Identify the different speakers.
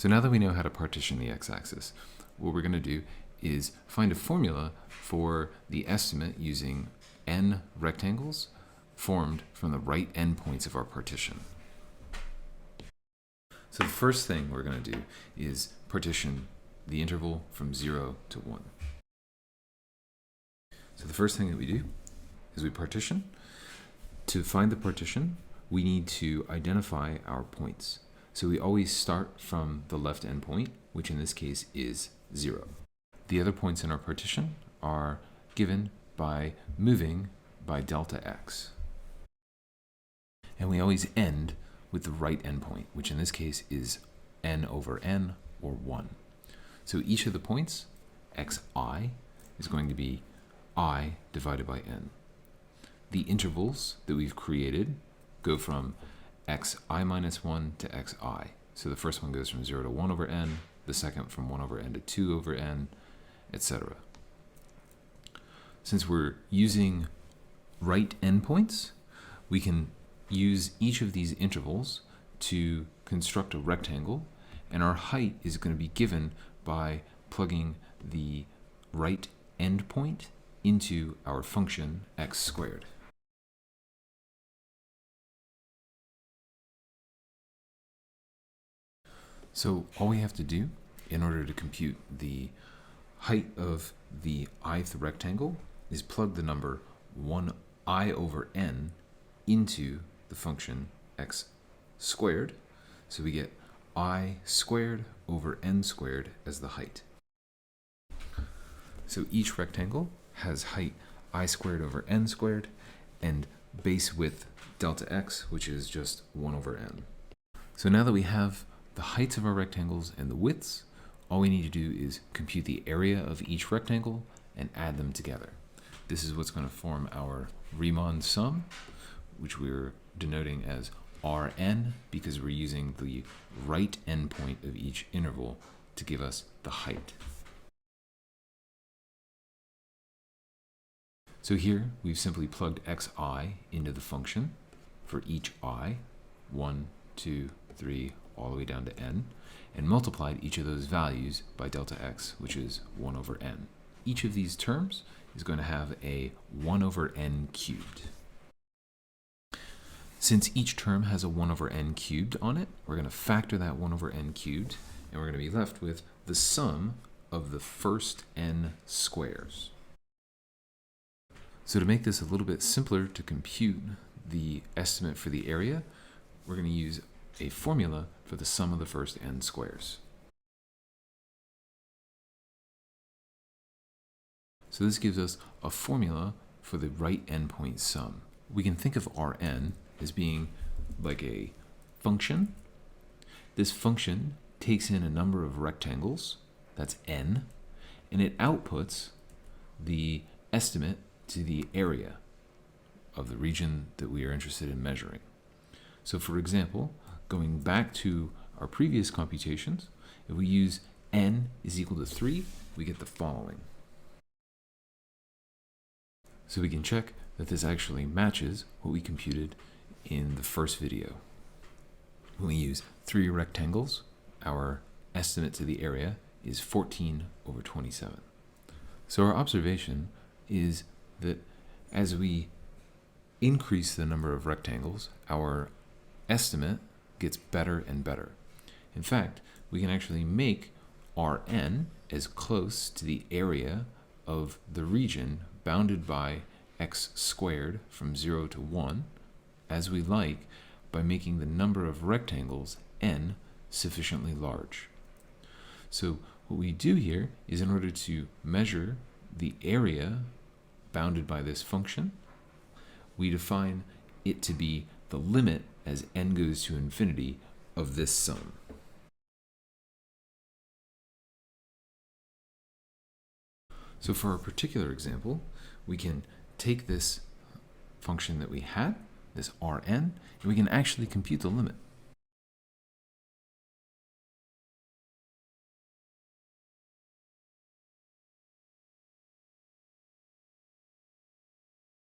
Speaker 1: So now that we know how to partition the x-axis, what we're going to do is find a formula for the estimate using n rectangles formed from the right endpoints of our partition. So the first thing we're going to do is partition the interval from 0 to 1. So the first thing that we do is we partition. To find the partition, we need to identify our points. So we always start from the left endpoint, which in this case is 0. The other points in our partition are given by moving by delta x. And we always end with the right endpoint, which in this case is n over n, or 1. So each of the points, xi, is going to be I divided by n. The intervals that we've created go from xi minus 1 to xi. So the first one goes from 0 to 1 over n, the second from 1 over n to 2 over n, etc. Since we're using right endpoints, we can use each of these intervals to construct a rectangle, and our height is going to be given by plugging the right endpoint into our function x squared. So all we have to do in order to compute the height of the ith rectangle is plug the number 1i over n into the function x squared. So we get I squared over n squared as the height. So each rectangle has height I squared over n squared and base width delta x, which is just 1 over n. So now that we have the heights of our rectangles and the widths, all we need to do is compute the area of each rectangle and add them together. This is what's going to form our Riemann sum, which we're denoting as Rn because we're using the right endpoint of each interval to give us the height. So here we've simply plugged xi into the function for each I, 1, 2, 3, all the way down to n, and multiplied each of those values by delta x, which is 1 over n. Each of these terms is going to have a 1 over n cubed. Since each term has a 1 over n cubed on it, we're going to factor that 1 over n cubed, and we're going to be left with the sum of the first n squares. So to make this a little bit simpler to compute the estimate for the area, we're going to use a formula for the sum of the first n squares. So this gives us a formula for the right endpoint sum. We can think of Rn as being like a function. This function takes in a number of rectangles, that's n, and it outputs the estimate to the area of the region that we are interested in measuring. So for example, going back to our previous computations, if we use n is equal to 3, we get the following. So we can check that this actually matches what we computed in the first video. When we use 3 rectangles, our estimate to the area is 14 over 27. So our observation is that as we increase the number of rectangles, our estimate gets better and better. In fact, we can actually make Rn as close to the area of the region bounded by x squared from 0 to 1 as we like by making the number of rectangles n sufficiently large. So what we do here is, in order to measure the area bounded by this function, we define it to be the limit as n goes to infinity of this sum. So for our particular example, we can take this function that we had, this Rn, and we can actually compute the limit.